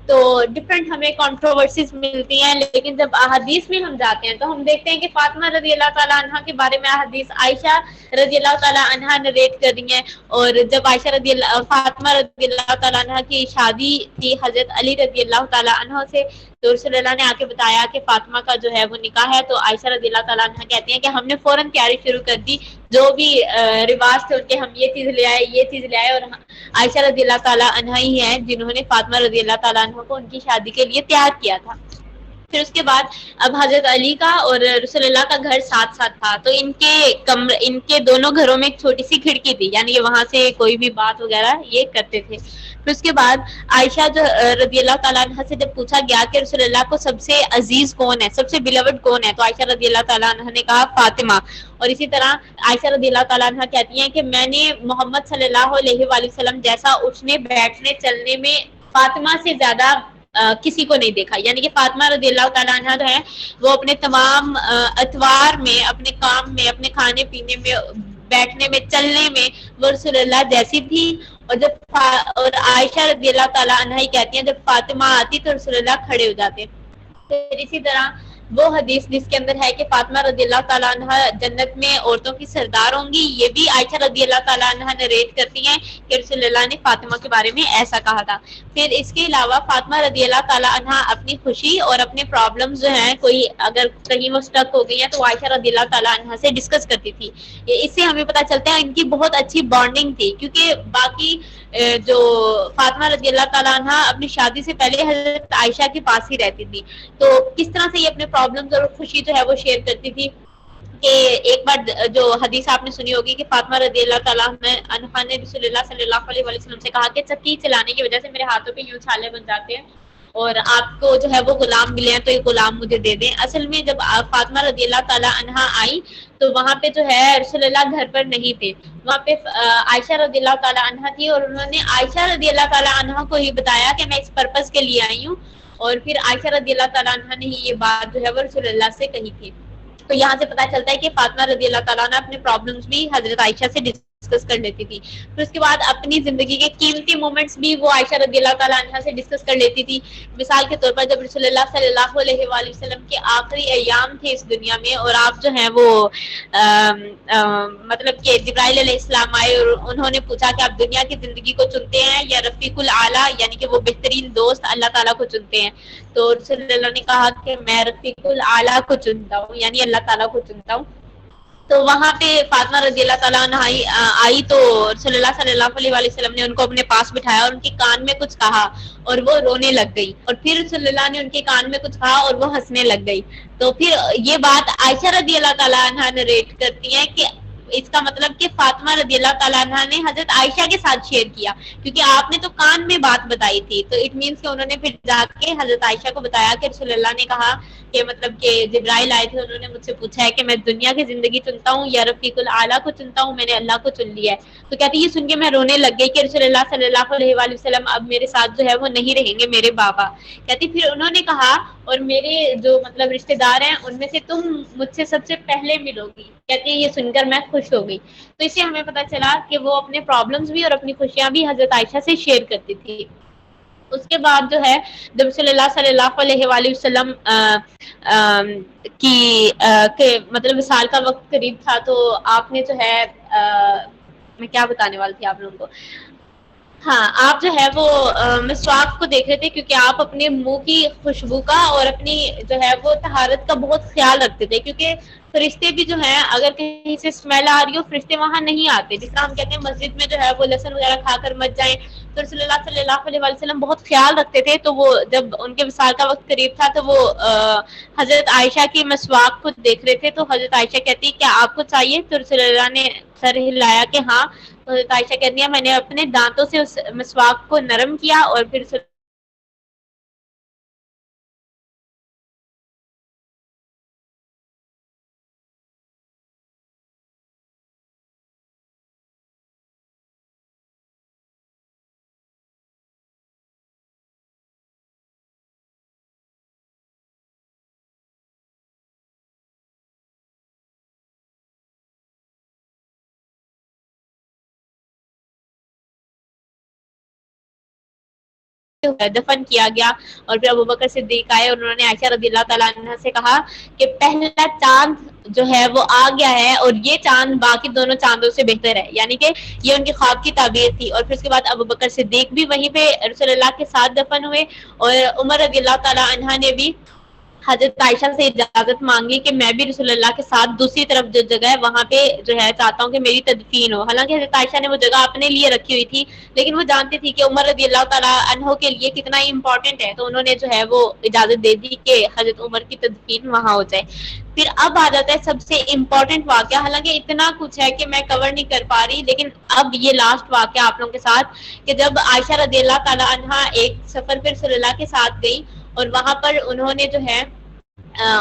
تو ڈفرینٹ ہمیں کنٹروورسیز ملتی ہیں. لیکن جب احادیث میں ہم جاتے ہیں تو ہم دیکھتے ہیں کہ فاطمہ رضی اللہ تعالیٰ عنہ کے بارے میں احادیث عائشہ رضی اللہ تعالیٰ عنہ نریٹ کر رہی ہیں. اور جب فاطمہ رضی اللہ تعالیٰ عنہ کی شادی تھی حضرت علی رضی اللہ تعالیٰ عنہ سے، تو رسول اللہ نے آ کے بتایا کہ فاطمہ کا جو ہے وہ نکاح ہے، تو عائشہ رضی اللہ تعالیٰ عنہ کہتی ہیں کہ ہم نے فوراً تیاری شروع کر دی، جو بھی رواج تھے ان کے، ہم یہ چیز لے آئے یہ چیز لے آئے، اور عائشہ رضی اللہ تعالیٰ عنہ ہی ہیں جنہوں نے فاطمہ رضی اللہ تعالیٰ عنہ کو ان کی شادی کے لیے تیار کیا تھا۔ پھر اس کے بعد اب حضرت علی کا اور رسول اللہ کا گھر ساتھ ساتھ تھا، تو ان کے دونوں گھروں میں ایک چھوٹی سی کھڑکی تھی، یعنی وہاں سے کوئی بھی بات وغیرہ یہ کرتے تھے۔ پھر اس کے بعد عائشہ جو رضی اللہ تعالیٰ عنہ سے جب پوچھا گیا کہ رسول اللہ کو سب سے عزیز کون ہے، سب سے بیلوڈ کون ہے، تو عائشہ رضی اللہ تعالیٰ عنہ نے کہا فاطمہ۔ اور اسی طرح عائشہ رضی اللہ تعالیٰ عنہ کہتی ہیں کہ میں نے محمد صلی اللہ علیہ وآلہ وسلم جیسا اٹھنے بیٹھنے چلنے میں فاطمہ سے زیادہ کسی کو نہیں دیکھا، یعنی کہ فاطمہ رضی اللہ تعالیٰ عنہ جو ہے وہ اپنے تمام اتوار میں، اپنے کام میں، اپنے کھانے پینے میں، بیٹھنے میں، چلنے میں وہ رسول اللہ جیسی تھی۔ اور عائشہ رضی اللہ تعالیٰ عنہ ہی کہتی ہیں جب فاطمہ آتی تو رسول اللہ کھڑے ہو جاتے۔ پھر اسی طرح وہ حدیث جس کے اندر ہے کہ فاطمہ رضی اللہ تعالیٰ عنہ جنت میں عورتوں کی سردار ہوں گی، یہ بھی عائشہ رضی اللہ تعالیٰ عنہ نریٹ کرتی ہیں کہ رسول اللہ نے فاطمہ کے بارے میں ایسا کہا تھا۔ پھر اس کے علاوہ فاطمہ رضی اللہ تعالیٰ عنہ اپنی خوشی اور اپنے پرابلمز جو ہیں، کوئی اگر کہیں وہ اسٹک ہو گئی ہیں تو عائشہ رضی اللہ تعالیٰ عنہ سے ڈسکس کرتی تھی۔ اس سے ہمیں پتہ چلتا ہے ان کی بہت اچھی بانڈنگ تھی، کیونکہ باقی جو فاطمہ رضی اللہ تعالیٰ عنہ اپنی شادی سے پہلے حضرت عائشہ کے پاس ہی رہتی تھی، تو کس طرح سے یہ اپنے پرابلمز اور خوشی جو ہے وہ شیئر کرتی تھی کہ ایک بار جو حدیث آپ نے سنی ہوگی کہ فاطمہ رضی اللہ تعالیٰ عنہ نے رسول اللہ صلی اللہ علیہ وسلم سے کہا کہ چکی چلانے کی وجہ سے میرے ہاتھوں پہ یوں چھالے بن جاتے ہیں اور آپ کو جو ہے وہ غلام ملے ہیں تو یہ غلام مجھے دے دیں۔ اصل میں جب فاطمہ رضی اللہ تعالیٰ عنہ آئی تو وہاں پہ جو ہے رسول اللہ گھر پر نہیں تھے، وہاں پہ عائشہ رضی اللہ تعالیٰ عنہ تھی، اور انہوں نے عائشہ رضی اللہ تعالیٰ عنہ کو ہی بتایا کہ میں اس پرپس کے لیے آئی ہوں، اور پھر عائشہ رضی اللہ تعالیٰ عنہ نے ہی یہ بات جو ہے وہ رسول اللہ سے کہی تھی۔ تو یہاں سے پتہ چلتا ہے کہ فاطمہ رضی اللہ تعالیٰ عنہ اپنے پرابلمز بھی حضرت عائشہ سے ڈسکس کر لیتی تھی۔ پھر اس کے بعد اپنی زندگی کے قیمتی مومنٹس بھی وہ عائشہ رضی اللہ تعالیٰ عنہ سے ڈسکس کر لیتی تھی۔ مثال کے طور پر جب رسول اللہ صلی اللہ علیہ وآلہ وسلم کے آخری ایام تھے اس دنیا میں، اور آپ جو ہیں وہ مطلب کہ جبرائیل علیہ السلام آئے اور انہوں نے پوچھا کہ آپ دنیا کی زندگی کو چنتے ہیں یا رفیق الاعلیٰ یعنی کہ وہ بہترین دوست اللہ تعالیٰ کو چنتے ہیں، تو رسول اللہ نے کہا کہ میں رفیق الاعلیٰ کو چنتا ہوں، یعنی اللہ تعالیٰ کو چنتا ہوں۔ تو وہاں پہ فاطمہ رضی اللہ تعالیٰ عنہ آئی تو رسول اللہ صلی اللہ علیہ وسلم نے ان کو اپنے پاس بٹھایا اور ان کے کان میں کچھ کہا اور وہ رونے لگ گئی، اور پھر رسول اللہ نے ان کے کان میں کچھ کہا اور وہ ہنسنے لگ گئی۔ تو پھر یہ بات عائشہ رضی اللہ تعالیٰ عنہ نریٹ کرتی ہیں کہ اس کا مطلب کہ فاطمہ رضی اللہ تعالیٰ عنہ نے حضرت عائشہ کے ساتھ شیئر کیا، کیونکہ آپ نے تو کان میں بات بتائی تھی، تو اٹ مینس کہ انہوں نے پھر جا کے حضرت عائشہ کو بتایا کہ رسول اللہ نے کہا کہ مطلب کہ جبرائیل آئے تھے، انہوں نے مجھ سے پوچھا ہے کہ میں دنیا کی زندگی چنتا ہوں یا رفیق الاعلیٰ کو چنتا ہوں، میں نے اللہ کو چن لیا ہے۔ تو کہتی یہ سن کے میں رونے لگ گئی کہ رسول اللہ صلی اللہ علیہ وآلہ وسلم اب میرے ساتھ جو ہے وہ نہیں رہیں گے، میرے بابا۔ کہتی پھر انہوں نے کہا اور میرے جو مطلب رشتے دار ہیں ان میں سے تم مجھ سے سب سے پہلے ملو گی۔ کہتی ہے یہ سن کر میں خوش ہو گئی۔ تو اس سے ہمیں پتہ چلا کہ وہ اپنے پرابلمز بھی اور اپنی خوشیاں بھی حضرت عائشہ سے شیئر کرتی تھی۔ اس کے بعد جو ہے جب رسول اللہ صلی اللہ علیہ وآلہ وسلم کی مطلب وصال کا وقت قریب تھا، تو آپ نے جو ہے میں کیا بتانے والی تھی آپ لوگوں کو، ہاں آپ جو ہے وہ مسواک کو دیکھ رہے تھے، کیونکہ آپ اپنے منہ کی خوشبو کا اور اپنی جو ہے وہ طہارت کا بہت خیال رکھتے تھے، کیونکہ فرشتے بھی جو ہیں اگر کہیں سے اسمیل آ رہی ہو فرشتے وہاں نہیں آتے، جس طرح ہم کہتے ہیں مسجد میں جو ہے وہ لہسن وغیرہ کھا کر مت جائیں، تو رسول اللہ صلی اللہ علیہ وسلم بہت خیال رکھتے تھے۔ تو وہ جب ان کے وصال کا وقت قریب تھا تو وہ حضرت عائشہ کی مسواک کو دیکھ رہے تھے، تو حضرت عائشہ کہتی کیا آپ کو چاہیے، تو رسول اللہ نے سر ہلایا کہ ہاں، تو حضرت عائشہ کہتی ہے میں نے اپنے دانتوں سے اس مسواک کو نرم کیا اور پھر دفن کیا گیا، اور پھر ابوبکر صدیق آئے اور انہوں نے عائشہ رضی اللہ تعالیٰ عنہ سے کہا کہ پہلا چاند جو ہے وہ آ گیا ہے اور یہ چاند باقی دونوں چاندوں سے بہتر ہے، یعنی کہ یہ ان کے خواب کی تعبیر تھی. اور پھر اس کے بعد ابوبکر صدیق بھی وہیں پہ رسول اللہ کے ساتھ دفن ہوئے، اور عمر رضی اللہ تعالی عنہ نے بھی حضرت عائشہ سے اجازت مانگی کہ میں بھی رسول اللہ کے ساتھ دوسری طرف جو جگہ ہے وہاں پہ جو ہے چاہتا ہوں کہ میری تدفین ہو. حالانکہ حضرت عائشہ نے وہ جگہ اپنے لیے رکھی ہوئی تھی، لیکن وہ جانتی تھی کہ عمر رضی اللہ تعالیٰ عنہ کے لیے کتنا ہی امپورٹنٹ ہے، تو انہوں نے جو ہے وہ اجازت دے دی کہ حضرت عمر کی تدفین وہاں ہو جائے. پھر اب آ جاتا ہے سب سے امپورٹنٹ واقعہ، حالانکہ اتنا کچھ ہے کہ میں کور نہیں کر پا رہی، لیکن اب یہ لاسٹ واقعہ آپ لوگوں کے ساتھ کہ جب عائشہ رضی اللہ تعالیٰ عنہا ایک سفر پہ رسول اللہ کے ساتھ گئی، اور وہاں پر انہوں نے جو ہے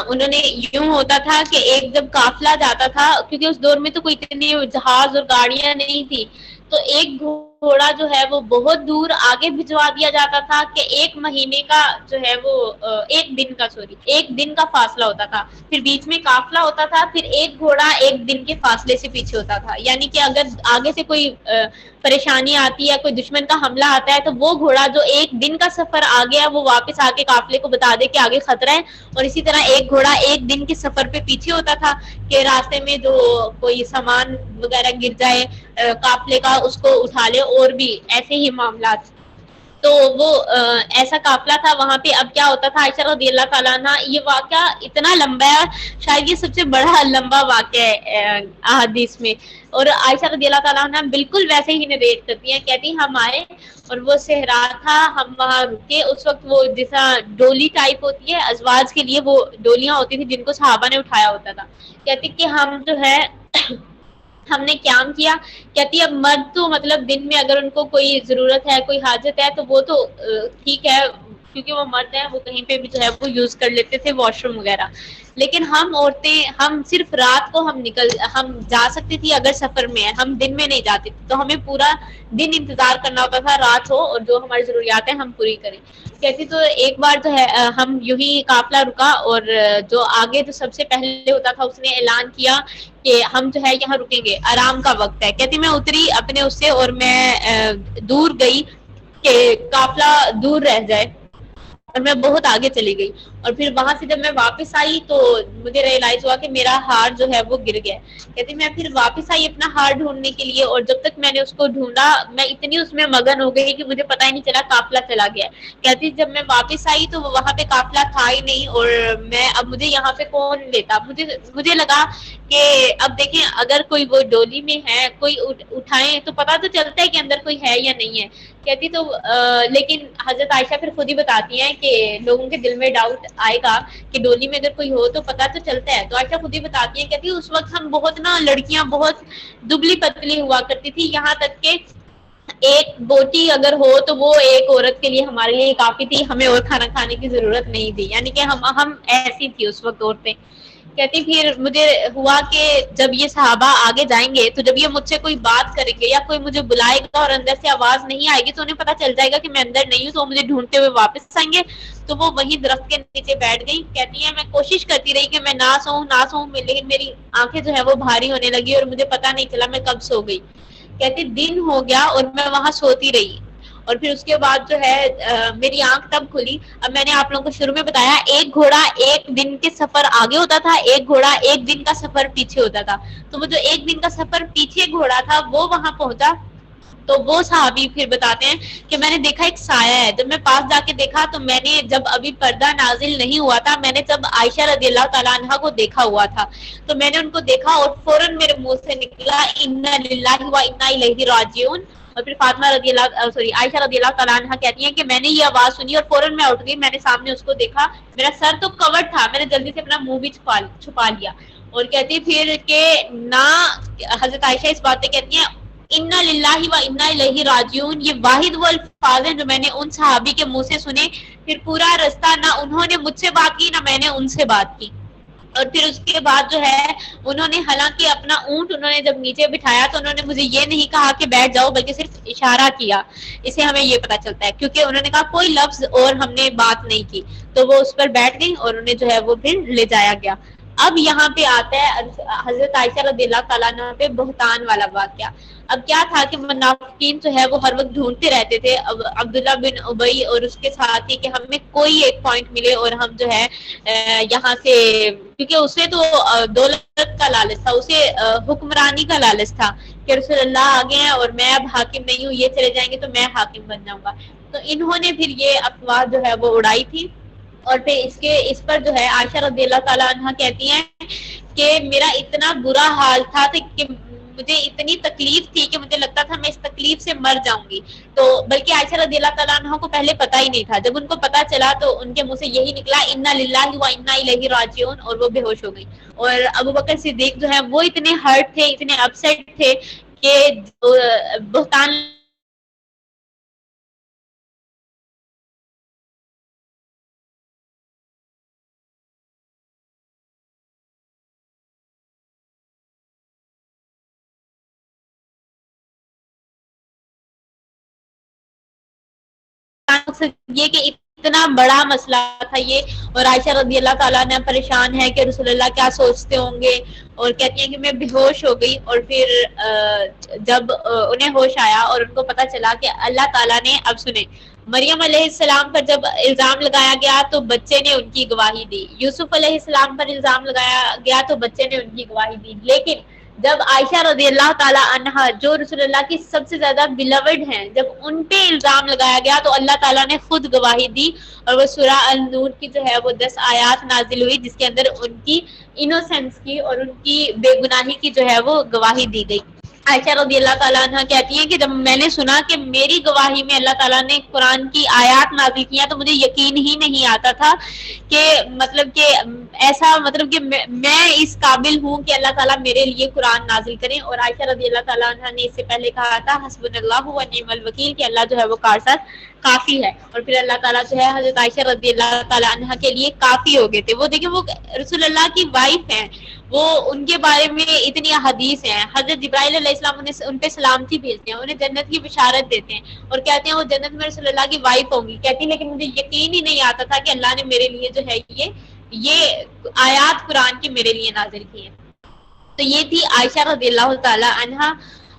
انہوں نے یوں ہوتا تھا کہ ایک جب قافلہ جاتا تھا، کیونکہ اس دور میں تو کوئی اتنی جہاز اور گاڑیاں نہیں تھی، تو ایک گھوڑا جو ہے وہ بہت دور آگے بھجوا دیا جاتا تھا کہ ایک مہینے کا جو ہے وہ ایک دن کا فاصلہ ہوتا تھا. پھر بیچ میں قافلہ ہوتا تھا، پھر ایک گھوڑا ایک دن کے فاصلے سے پیچھے ہوتا تھا، یعنی کہ اگر آگے سے کوئی پریشانی آتی ہے، کوئی دشمن کا حملہ آتا ہے، تو وہ گھوڑا جو ایک دن کا سفر آ گیا وہ واپس آ کے قافلے کو بتا دے کہ آگے خطرہ ہے. اور اسی طرح ایک گھوڑا ایک دن کے سفر پہ پیچھے ہوتا تھا کہ راستے میں جو کوئی سامان وغیرہ گر جائے قافلے کا اس کو اٹھا لے، اور بھی ایسے ہی معاملات. تو وہ ایسا قافلہ تھا وہاں پہ. اب کیا ہوتا تھا، عائشہ رضی اللہ تعالیٰ عنہ، یہ واقعہ اتنا لمبا ہے، شاید یہ سب سے بڑا لمبا واقعہ ہے احادیث میں. اور عائشہ رضی اللہ تعالیٰ عنہ بالکل ویسے ہی نریٹ کرتی ہیں، کہتی ہیں ہم آئے اور وہ صحرا تھا، ہم وہاں رکے. اس وقت وہ جیسا ڈولی ٹائپ ہوتی ہے ازواج کے لیے، وہ ڈولیاں ہوتی تھی جن کو صحابہ نے اٹھایا ہوتا تھا. کہتی کہ ہم جو ہے ہم نے قیام کیا. کہتی اب مرد تو مطلب دن میں اگر ان کو کوئی ضرورت ہے، کوئی حاجت ہے، تو وہ تو ٹھیک ہے، کیونکہ وہ مرد ہیں، وہ کہیں پہ بھی جو ہے وہ یوز کر لیتے تھے واش روم وغیرہ. لیکن ہم عورتیں، ہم صرف رات کو ہم جا سکتی تھی اگر سفر میں ہے، ہم دن میں نہیں جاتے تھے، تو ہمیں پورا دن انتظار کرنا ہوتا تھا رات ہو اور جو ہماری ضروریات ہیں ہم پوری کریں. کہتی تو ایک بار جو ہے ہم یوں ہی قافلہ رکا، اور جو آگے جو سب سے پہلے ہوتا تھا اس نے اعلان کیا کہ ہم جو ہے یہاں رکیں گے، آرام کا وقت ہے. کہتی میں اتری اپنے اس سے اور میں دور گئی کہ قافلہ دور رہ جائے، اور میں بہت آگے چلی گئی. اور پھر وہاں سے جب میں واپس آئی تو مجھے ریئلائز ہوا کہ میرا ہار جو ہے وہ گر گیا. کہتی میں پھر واپس آئی اپنا ہار ڈھونڈنے کے لیے، اور جب تک میں نے اس کو ڈھونڈا میں اتنی اس میں مگن ہو گئی کہ مجھے پتہ ہی نہیں چلا قافلہ چلا گیا. کہتی جب میں واپس آئی تو وہاں پہ قافلہ تھا ہی نہیں، اور میں اب مجھے یہاں پہ کون لیتا. مجھے لگا کہ اب دیکھیں اگر کوئی وہ ڈولی میں ہے، کوئی اٹھائیں تو پتہ تو چلتا ہے کہ اندر کوئی ہے یا نہیں ہے. کہتی تو لیکن حضرت عائشہ پھر خود ہی بتاتی ہیں کہ لوگوں کے دل میں ڈاؤٹ آئے گا کہ ڈولی میں اگر کوئی ہو تو پتہ تو چلتا ہے. تو عائشہ خود ہی بتاتی ہیں، کہتی اس وقت ہم بہت لڑکیاں بہت دبلی پتلی ہوا کرتی تھی، یہاں تک کہ ایک بوٹی اگر ہو تو وہ ایک عورت کے لیے ہمارے لیے کافی تھی، ہمیں اور کھانا کھانے کی ضرورت نہیں تھی، یعنی کہ ہم ایسی تھی اس وقت عورتیں. کہتی پھر مجھے ہوا کہ جب یہ صحابہ آگے جائیں گے تو جب یہ مجھ سے کوئی بات کریں گے یا کوئی مجھے بلائے گا اور اندر سے آواز نہیں آئے گی تو انہیں پتہ چل جائے گا کہ میں اندر نہیں ہوں، تو وہ مجھے ڈھونڈتے ہوئے واپس آئیں گے. تو وہ وہیں درخت کے نیچے بیٹھ گئی. کہتی ہے میں کوشش کرتی رہی کہ میں نہ سوؤں، لیکن میری آنکھیں جو ہے وہ بھاری ہونے لگی اور مجھے پتہ نہیں چلا میں کب سو گئی. کہتی دن ہو گیا اور میں وہاں سوتی رہی، اور پھر اس کے بعد جو ہے میری آنکھ تب کھلی. اب میں نے آپ لوگوں کو شروع میں بتایا ایک گھوڑا ایک دن کے سفر آگے ہوتا تھا، ایک گھوڑا ایک دن کا سفر پیچھے ہوتا تھا. تو وہ جو ایک دن کا سفر پیچھے گھوڑا تھا وہ وہاں پہنچا، تو وہ صحابی پھر بتاتے ہیں کہ میں نے دیکھا ایک سایہ ہے. جب میں پاس جا کے دیکھا تو میں نے جب ابھی پردہ نازل نہیں ہوا تھا، میں نے جب عائشہ رضی اللہ تعالیٰ عنہا کو دیکھا ہوا تھا، تو میں نے ان کو دیکھا اور فوراً میرے منہ سے نکلا انا للہ و انا الیہ راجعون. اور پھر عائشہ رضی اللہ تعالیٰ عنہ کہتی ہیں کہ میں نے یہ آواز سنی اور فوراً میں اٹھ گئی. میں نے سامنے اس کو دیکھا، میرا سر تو کور تھا، میں نے جلدی سے اپنا منہ بھی چھپا لیا. اور کہتی پھر کہ نہ حضرت عائشہ اس بات پہ کہتی ہیں انا للہ و انا الیہ راجعون، یہ واحد وہ الفاظ ہیں جو میں نے ان صحابی کے منہ سے سنے. پھر پورا رستہ نہ انہوں نے مجھ سے بات کی نہ میں نے ان سے بات کی. اور پھر اس کے بعد جو ہے انہوں نے حالانکہ اپنا اونٹ انہوں نے جب نیچے بٹھایا تو انہوں نے مجھے یہ نہیں کہا کہ بیٹھ جاؤ، بلکہ صرف اشارہ کیا. اسے ہمیں یہ پتا چلتا ہے کیونکہ انہوں نے کہا کوئی لفظ اور ہم نے بات نہیں کی، تو وہ اس پر بیٹھ گئی اور انہیں جو ہے وہ پھر لے جایا گیا. اب یہاں پہ آتا ہے حضرت عائشہ رضی اللہ تعالیٰ عنہ پہ بہتان والا واقعہ. اب کیا تھا کہ منافقین جو ہے وہ ہر وقت ڈھونڈتے رہتے تھے اب عبداللہ بن ابی اور اس کے ساتھی کہ ہمیں کوئی ایک پوائنٹ ملے اور ہم جو ہے یہاں سے، کیونکہ اسے تو دولت کا لالچ تھا، اسے حکمرانی کا لالچ تھا کہ رسول اللہ آگے ہیں اور میں اب حاکم نہیں ہوں، یہ چلے جائیں گے تو میں حاکم بن جاؤں گا. تو انہوں نے پھر یہ افواہ جو ہے وہ اڑائی تھی. اور پھر اس پر جو ہے عائشہ رضی اللہ تعالیٰ عنہ کہتی ہیں کہ میرا اتنا برا حال تھا کہ مجھے اتنی تکلیف تھی کہ مجھے لگتا تھا میں اس تکلیف سے مر جاؤں گی. تو بلکہ عائشہ رضی اللہ تعالیٰ عنہ کو پہلے پتہ ہی نہیں تھا، جب ان کو پتہ چلا تو ان کے منہ سے یہی نکلا انا للہ و انا الیہ راجعون، اور وہ بے ہوش ہو گئی. اور ابو بکر صدیق جو ہے وہ اتنے ہرٹ تھے، اتنے اپسیٹ تھے کہ بہتان یہ کہ اتنا بڑا مسئلہ تھا یہ. اور عائشہ رضی اللہ تعالیٰ نے پریشان ہے کہ رسول اللہ کیا سوچتے ہوں گے، اور کہتی ہیں کہ میں بے ہوش ہو گئی. اور پھر جب انہیں ہوش آیا اور ان کو پتا چلا کہ اللہ تعالیٰ نے، اب سنیں، مریم علیہ السلام پر جب الزام لگایا گیا تو بچے نے ان کی گواہی دی، یوسف علیہ السلام پر الزام لگایا گیا تو بچے نے ان کی گواہی دی. لیکن جب عائشہ رضی اللہ تعالی عنہا جو رسول اللہ کی سب سے زیادہ بلوڈ ہیں، جب ان پہ الزام لگایا گیا تو اللہ تعالیٰ نے خود گواہی دی. اور وہ سورہ النور کی جو ہے وہ 10 آیات نازل ہوئی جس کے اندر ان کی انوسینس کی اور ان کی بے گناہی کی جو ہے وہ گواہی دی گئی. عائشہ رضی اللہ تعالیٰ عنہ کہتی ہیں کہ جب میں نے سنا کہ میری گواہی میں اللہ تعالیٰ نے قرآن کی آیات نازل کیا تو مجھے یقین ہی نہیں آتا تھا کہ مطلب کہ ایسا، مطلب کہ میں اس قابل ہوں کہ اللہ تعالیٰ میرے لیے قرآن نازل کریں. اور عائشہ رضی اللہ تعالیٰ عنہ نے اس سے پہلے کہا تھا حسبنا اللہ و نعم الوکیل، کہ اللہ جو ہے وہ کارساز کافی ہے. اور پھر اللہ تعالیٰ جو ہے حضرت عائشہ رضی اللہ تعالیٰ عنہ کے لیے کافی ہو گئے تھے. وہ دیکھیں، وہ رسول اللہ کی وائف ہیں، وہ ان کے بارے میں اتنی احادیث ہیں. حضرت جبرائیل علیہ السلام ان پہ سلامتی بھیجتے ہیں، انہیں جنت کی بشارت دیتے ہیں اور کہتے ہیں وہ جنت میں رسول اللہ کی وائف ہوں گی. کہتی ہیں لیکن مجھے یقین ہی نہیں آتا تھا کہ اللہ نے میرے لیے جو ہے یہ آیات قرآن کی میرے لیے نازل کی ہیں. تو یہ تھی عائشہ رضی اللہ تعالی عنہا.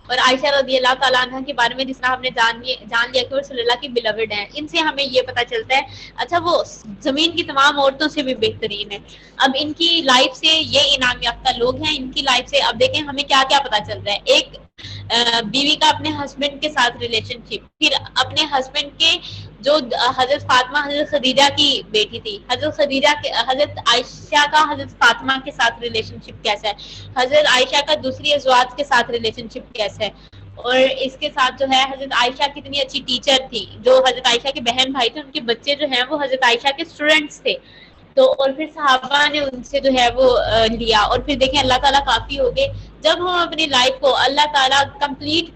اور عائشہ رضی اللہ تعالیٰ عنہ کے بارے میں جس طرح ہم نے جان لیا کہ وہ رسول اللہ کی بلوڈ ہیں، ان سے ہمیں یہ پتہ چلتا ہے اچھا وہ زمین کی تمام عورتوں سے بھی بہترین ہے. اب ان کی لائف سے، یہ انعام یافتہ لوگ ہیں، ان کی لائف سے اب دیکھیں ہمیں کیا کیا پتہ چلتا ہے. ایک بیوی کا اپنے ہسبینڈ کے ساتھ ریلیشن شپ، پھر اپنے ہسبینڈ کے جو حضرت فاطمہ حضرت خدیجہ کی بیٹی تھی، حضرت عائشہ کا حضرت فاطمہ کے ساتھ ریلیشن شپ کیسا ہے، حضرت عائشہ کا دوسری ازواج کے ساتھ ریلیشن شپ کیسا ہے. اور اس کے ساتھ جو ہے حضرت عائشہ کتنی اچھی ٹیچر تھی. جو حضرت عائشہ کے بہن بھائی تھے ان کے بچے جو ہیں وہ حضرت عائشہ کے اسٹوڈنٹس تھے. تو اور پھر صحابہ نے ان سے جو ہے وہ لیا. اور پھر دیکھیں اللہ تعالیٰ کافی ہو گئے. جب ہم اپنی لائف کو اللہ تعالیٰ کمپلیٹ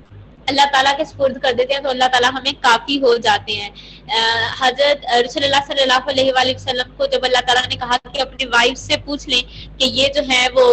اللہ تعالیٰ کے سپرد کر دیتے ہیں تو اللہ تعالیٰ ہمیں کافی ہو جاتے ہیں. حضرت رسول اللہ صلی اللہ علیہ وآلہ وسلم کو جب اللہ تعالیٰ نے کہا کہ اپنی وائف سے پوچھ لیں کہ یہ جو ہے وہ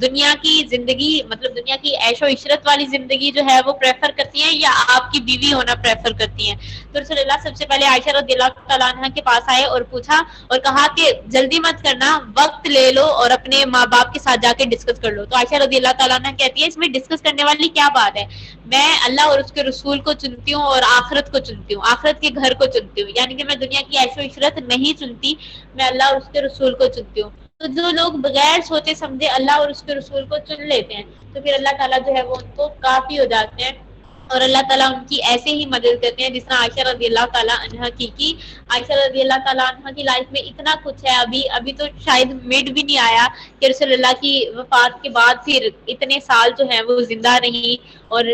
دنیا کی زندگی، مطلب دنیا کی عیش و عشرت والی زندگی جو ہے وہ پریفر کرتی ہیں یا آپ کی بیوی ہونا پریفر کرتی ہیں، تو رسول اللہ سب سے پہلے عائشہ رضی اللہ تعالیٰ عنہ کے پاس آئے اور پوچھا اور کہا کہ جلدی مت کرنا، وقت لے لو اور اپنے ماں باپ کے ساتھ جا کے ڈسکس کر لو. تو عائشہ رضی اللہ تعالیٰ عنہ کہتی ہے اس میں ڈسکس کرنے والی کیا بات ہے، میں اللہ اور اس کے رسول کو چنتی ہوں اور آخرت کو چنتی ہوں، آخرت کے گھر کو چنتی ہوں، یعنی کہ میں دنیا کی عیش و عشرت نہیں چنتی، میں اللہ اور اس کے رسول کو چنتی ہوں. تو جو لوگ بغیر سوچے سمجھے اللہ اور اس کے رسول کو چن لیتے ہیں تو پھر اللہ تعالیٰ جو ہے وہ ان کو کافی ہو جاتے ہیں اور اللہ تعالیٰ ان کی ایسے ہی مدد کرتے ہیں جس طرح عائشہ رضی اللہ تعالیٰ عنہ کی. عائشہ رضی اللہ تعالیٰ عنہ کی لائف میں اتنا کچھ ہے، ابھی تو شاید مڈ بھی نہیں آیا کہ رسول اللہ کی وفات کے بعد پھر اتنے سال جو ہیں وہ زندہ رہیں اور